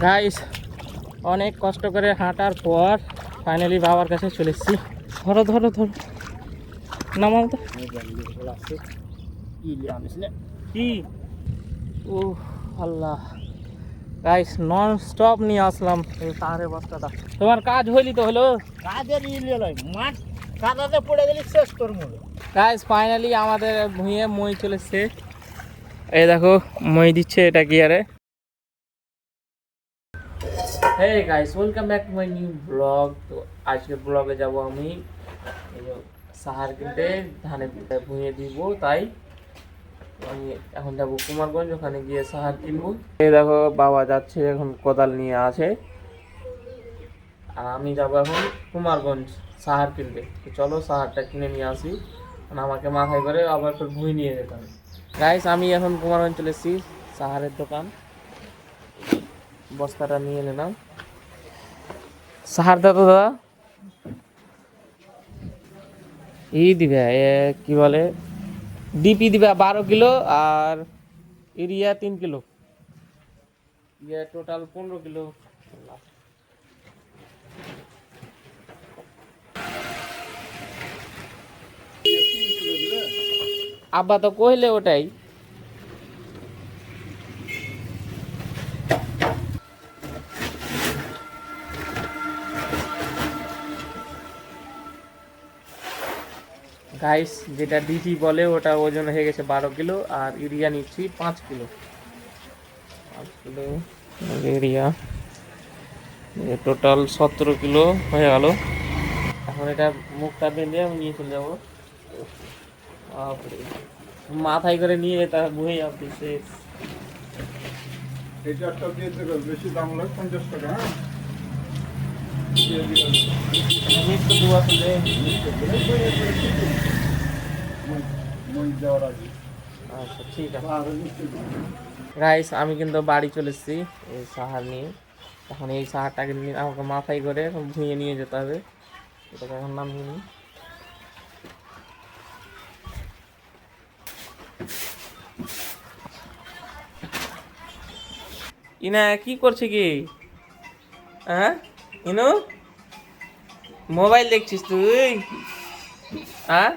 Guys অনেক কষ্ট করে হাঁটার পর ফাইনালি বাবার কাছে চলে এসেছি। ধরো ধরো ধরো, নামাও তো। কি ও আল্লাহ, গাইস নন স্টপ নিয়ে আসলাম এই সাহারের বস্তাটা। তোমার কাজ হইলি তো হলো? কাজের মাঠ কাদাতে পড়ে গেলে শেষ করবো। গাইস ফাইনালি আমাদের ভুঁইয়ে মই চলে এসছে। এই দেখো মই দিচ্ছে এটা গিয়ারে। Hey guys, welcome back to my new blog. তো আজকের ব্লগে যাব আমি সাহার কিনতে, ধানের ভুঁইয়ে দিব, তাই আমি এখন যাবো কুমারগঞ্জ, ওখানে গিয়ে সাহার কিনবো। এই দেখো বাবা যাচ্ছে এখন, কোদাল নিয়ে আছে, আর আমি যাবো এখন কুমারগঞ্জ সাহার কিনতে। তো চলো সাহারটা কিনে নিয়ে আসি, আমাকে মাথায় করে আবার একটু ভুঁই নিয়ে যেতে হবে। গাইস আমি এখন কুমারগঞ্জ চলে এসেছি, সাহারের দোকান। বস্তাটা নিয়ে নিলাম। সাহার দাদা দাদা ই দিবে কি বলে, ডিপি দিবে 12 কিলো, আর ইউরিয়া 3 কিলো, টোটাল 15 কিলো। আব্বা তো কইলে ওটাই। গাইস যেটা ডিপি বলে ওটা ওজন হয়ে গেছে 12 কিলো, আর ইউরিয়া নিচ্ছি 5 kilo. 5 kilo urea, total 17 kilo হয়ে গেল। এখন এটা মুখটা বেঁধে আমি নিয়ে চলে যাবো। মাথায় করে নিয়ে যেতে হবে ভুঁই অব্দি শেষ। এটা একটা দিয়ে দেবে, বেশি দাম লাগে 50 টাকা। মিষ্টি দুয়া তুলে দেওয়ার আগে আচ্ছা ঠিক আছে। গাইস আমি কিন্তু বাড়ি চলে এসেছি এই সাহার নিয়ে। এখন এই সাহারটাকে নিয়ে আমাকে মাথায় করে এখন ভুঁইয়ে নিয়ে যেতে হবে। এটাকে এখন নামিয়ে নিই। ইনা কি করছে কি? হ্যাঁ ইনু, মোবাইল দেখছিস তুই? হ্যাঁ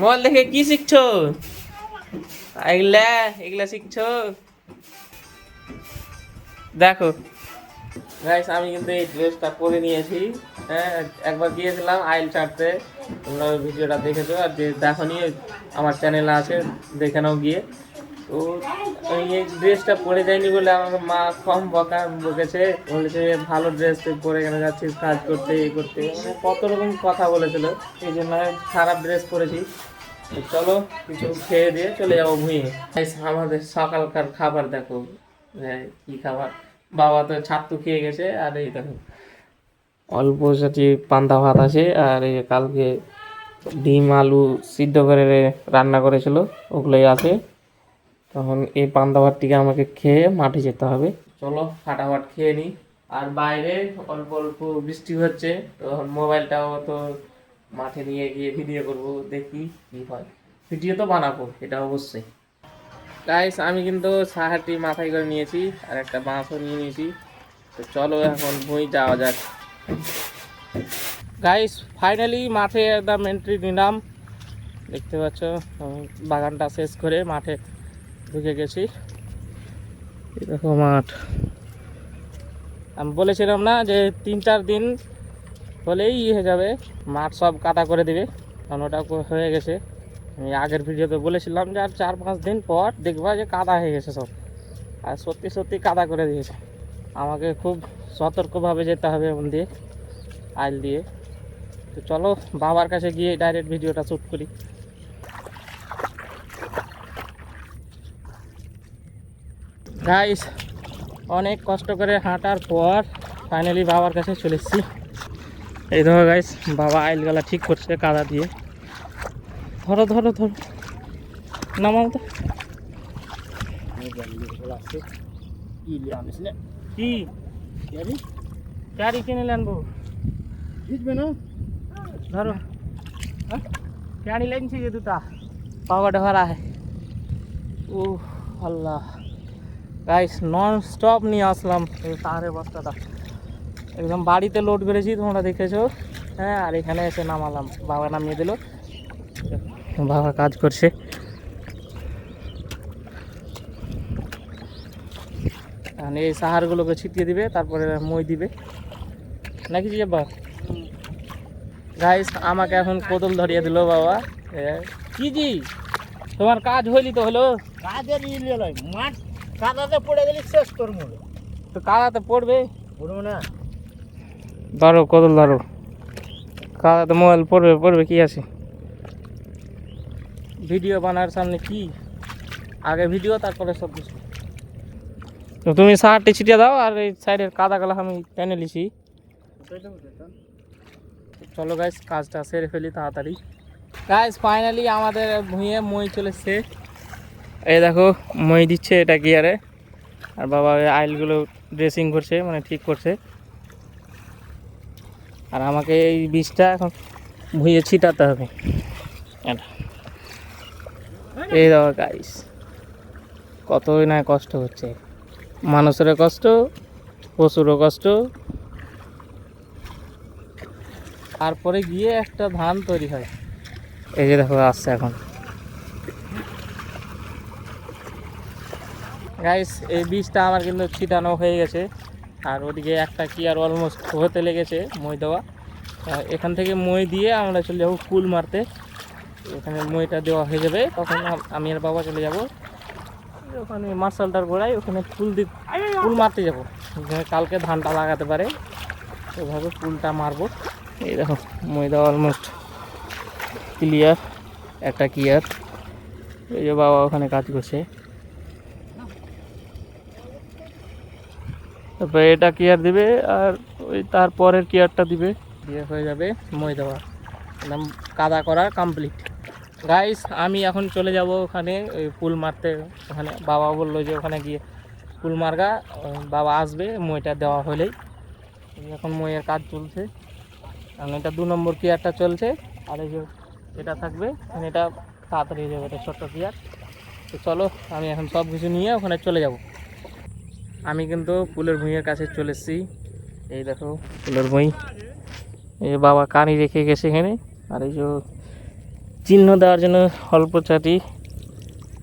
মোবাইল দেখে কি শিখছো? এগুলা এগুলা শিখছো? দেখো গাইস আমি কিন্তু এই ড্রেসটা পরে নিয়েছি। হ্যাঁ একবার গিয়েছিলাম আইল ছাড়তে, তোমরা ওই ভিডিওটা দেখেছো, আর যে দেখো নি আমার চ্যানেলে আছে, দেখে নাও গিয়ে। তো এই ড্রেসটা পরে যায়নি বলে আমাকে মা কম বকেছে, বলেছে ভালো ড্রেস তুই পরে কেন যাচ্ছিস কাজ করতে, এই করতে, মানে কত রকম কথা বলেছিল। এই জন্য খারাপ ড্রেস পরেছি। চলো কিছু খেয়ে দিয়ে চলে যাবো ভুঁইয়ে। আমাদের সকালকার খাবার দেখো, হ্যাঁ কি খাবার, বাবা তো ছাতু খেয়ে গেছে, আর এই দেখো অল্প সাথে পান্তা ভাত আছে, আর এই কালকে ডিম আলু সিদ্ধ করে রান্না করেছিল ওগুলোই আছে। তখন এই পান্তা ভাতটিকে আমাকে খেয়ে মাঠে যেতে হবে। চলো ফাটাফাট খেয়ে নিই। আর বাইরে অল্প অল্প বৃষ্টি হচ্ছে, তখন মোবাইলটাও তো মাঠে নিয়ে গিয়ে ভিডিও করব, দেখি কি হয়। ভিডিও তো বানাবো এটা অবশ্যই। গাইস আমি কিন্তু সাহারটি মাথায় করে নিয়েছি, আর একটা বাঁশও নিয়ে নিয়েছি। তো চলো এখন ভুঁই যাওয়া যাক। গাইস ফাইনালি মাঠে একদম এন্ট্রি নিলাম। দেখতে পাচ্ছ বাগানটা শেষ করে মাঠে ঢুকে গেছি। দেখো মাঠ, আমি বলেছিলাম না যে 3-4 দিন হলেই হয়ে যাবে, মাঠ সব কাদা করে দিবে, কারণ ওটা হয়ে গেছে। আমি আগের ভিডিওতে বলেছিলাম যে আর 4-5 দিন পর দেখবা যে কাদা হয়ে গেছে সব, আর সত্যি সত্যি কাদা করে দিয়েছে। আমাকে খুব সতর্কভাবে যেতে হবে এমন দিয়ে, আইল দিয়ে। তো চলো বাবার কাছে গিয়ে ডাইরেক্ট ভিডিওটা শ্যুট করি। গাইস অনেক কষ্ট করে হাঁটার পর ফাইনালি বাবার কাছে চলে এসেছি। এই ধরো গাইস বাবা আইলগুলা ঠিক করছে কাদা দিয়ে। ধরো ধরো ধরো, নামাও তো। কি গাড়ি কিনে আনবো? ভিজবে না? ধরো গাড়ি লাগছে যে দুটা পাওয়াটা ভরা है। ও আল্লাহ গাইস নন স্টপ নিয়ে আসলাম এই তারের বস্তাটা, একদম বাড়িতে লোড করেছি তোমরা দেখেছো। হ্যাঁ, আর এখানে এসে নামালাম, বাবা নামিয়ে দিল, বাবা কাজ করছে। এই সাহারগুলোকে ছিটিয়ে দিবে, তারপরে মই দিবে নাকি যে বা। গাইস আমাকে এখন কোদল ধরিয়ে দিল বাবা। কি জি তোমার কাজ হইলি তো হলো? কাজের ইয়ে লয়, মাঠ কাদাতে পড়ে গেলে শেষ তোর মূল। তো কাদাতে পড়বে, পড়বো না? ধরো কোদল ধরো, কাদাতে মোবাইল পড়বে, পড়বে কি আছে। ভিডিও বানার সামনে কি, আগে ভিডিও তারপরে সব কিছু। তো তুমি সারটি ছিটিয়ে দাও, আর এই সাইডের কাদাগুলো আমি টেনে লিছি। চলো গাইস কাজটা সেরে ফেলি তাড়াতাড়ি। গাইস ফাইনালি আমাদের ভুঁইয়ে মই চলেছে, এই দেখো মই দিচ্ছে এটা গিয়ারে, আর বাবা ওই আইলগুলো ড্রেসিং করছে, মানে ঠিক করছে। আর আমাকে এই বীজটা এখন ভুঁইয়ে ছিটাতে হবে। এটা এই দেখো গাইস কতই না কষ্ট হচ্ছে, মানুষেরও কষ্ট, পশুরও কষ্ট। তারপরে গিয়ে একটা ধান তৈরি হয়। এই যে দেখো আসছে এখন। গাইস এই বীজটা আমার কিন্তু ছিটানো হয়ে গেছে, আর ওদিকে একটা কি আর অলমোস্ট হতে লেগেছে মই দেওয়া। এখান থেকে মই দিয়ে আমরা চলে যাবো ফুল মারতে। ওখানে মইটা দেওয়া হয়ে যাবে, তখন আমি আর বাবা চলে যাব ওখানে মার্শালটার গোড়ায়, ওখানে ফুল মারতে যাবো, কালকে ধানটা লাগাতে পারে, ওইভাবে ফুলটা মারবো। এই দেখো মই দেওয়া অলমোস্ট ক্লিয়ার, একটা ক্লিয়ার। এই যে বাবা ওখানে কাজ করছে, তারপরে এটা কেয়ার দিবে, আর ওই তারপরের কেয়ারটা দিবে, দিয়ে হয়ে যাবে মই দেওয়া, কাদা করা কমপ্লিট। গাইস আমি এখন চলে যাব ওখানে ওই ফুল মারতে। ওখানে বাবা বললো যে ওখানে গিয়ে ফুল মারগা, বাবা আসবে মইটা দেওয়া হলেই। এখন মইয়ের কাজ চলছে, কারণ এটা 2 নম্বর কেয়ারটা চলছে, আর এই যে এটা থাকবে, এটা তাড়াতাড়ি হয়ে যাবে, এটা ছোট্ট কেয়ার। তো চলো আমি এখন সব কিছু নিয়ে ওখানে চলে যাব। আমি কিন্তু ফুলের ভুঁইয়ের কাছে চলে এসেছি, এই দেখো ফুলের ভুঁই। এই বাবা কানি রেখে গেছে এখানে, আর এই যে চিহ্ন দেওয়ার জন্য অল্প চাটি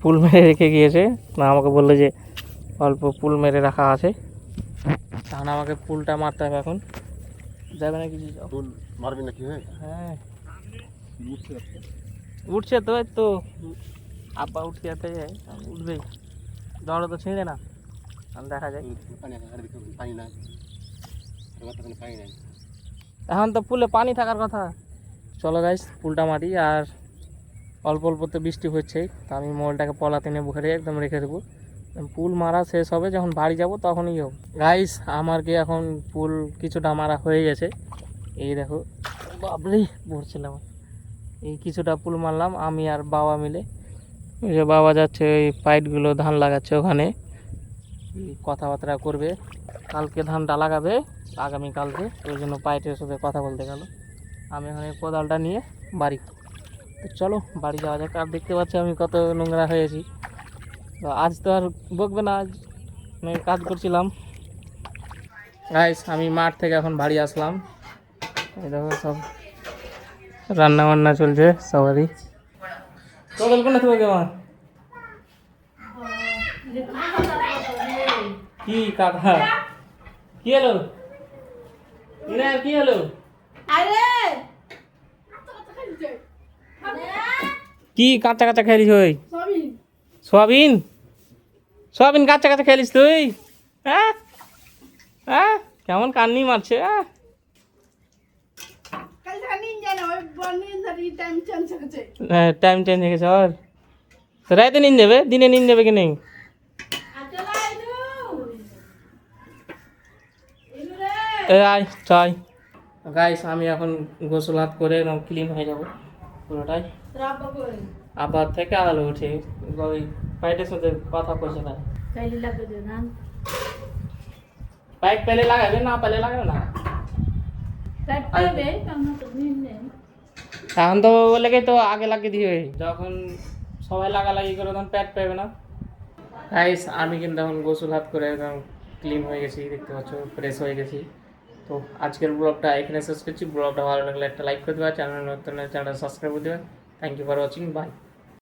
ফুল মেরে রেখে গিয়েছে, না আমাকে বললো যে অল্প ফুল মেরে রাখা আছে, তখন আমাকে ফুলটা মারতে হবে। এখন যাবে না কিছু, ফুল মারবি নাকি? হ্যাঁ উঠছে তো, এই তো আব্বা উঠে যেতে উঠবেই, দৌড়া তো ছিঁড়ে না, দেখা যায়। এখন তো ফুলে পানি থাকার কথা। চলো গাইস ফুলটা মারি, আর অল্প অল্প তো বৃষ্টি হচ্ছে, তো আমি মোলটাকে পলাতিনে ভরে একদম রেখে দেবো। ফুল মারা শেষ হবে যখন বাড়ি যাব তখনই হোক। গাইস আমার কি এখন ফুল কিছুটা মারা হয়ে গেছে, এই দেখো বাবরে ভরছিলাম। এই কিছুটা ফুল মারলাম আমি আর বাবা মিলে। এই যে বাবা যাচ্ছে ওই পাইটগুলো ধান লাগাচ্ছে ওখানে, কথাবার্তা করবে, কালকে ধানটা লাগাবে আগামীকালকে, ওই জন্য পাইটের সাথে কথা বলতে গেল। আমি এখন এই কোদালটা নিয়ে বাড়ি, তো চলো বাড়ি যাওয়া যাক। আর দেখতে পাচ্ছি আমি কত নোংরা হয়েছি, তো আজ তো আর বকবে না, আজ আমি কাজ করছিলাম। গাইস আমি মাঠ থেকে এখন বাড়ি আসলাম, এই দেখো সব রান্না বান্না চলছে সবারই। কোদাল কোনে থাকবে কেমন কি কাকা, কি হলো কি হলো, কি কাঁচা কাঁচা খেলিস? ওই সোয়াবিন, সোয়াবিন কাঁচা কাঁচা খেলিস তুই? হ্যাঁ হ্যাঁ, কেমন কান্নি মারছে। টাইম চেঞ্জ হয়ে গেছে, আর রাইতে নিন যাবে, দিনে নিন যাবে কি নেই? আয় চাই। গাইস আমি এখন গোসল হাত করে একদম ক্লিন হয়ে যাবো পুরোটাই। আবার থেকে আলো উঠে ওই পাইটের সাথে কথা কইছে না, পাইপ পেলে লাগাবে, না পেলে লাগাবে না। এখন তো বলে তো আগে লাগিয়ে দিয়ে, যখন সবাই লাগালাগি করে তখন প্যাট পাবে না। গাইস আমি কিন্তু এখন গোসল হাত করে একদম ক্লিন হয়ে গেছি, দেখতে পাচ্ছ ফ্রেশ হয়ে গেছি। তো আজকের ব্লগটা এখানে শেষ করছি। ব্লগটা ভালো লাগলে একটা লাইক করে দেবে, চ্যানেল নতুন চ্যানেল সাবস্ক্রাইব করে দেবে। Thank you for watching, by.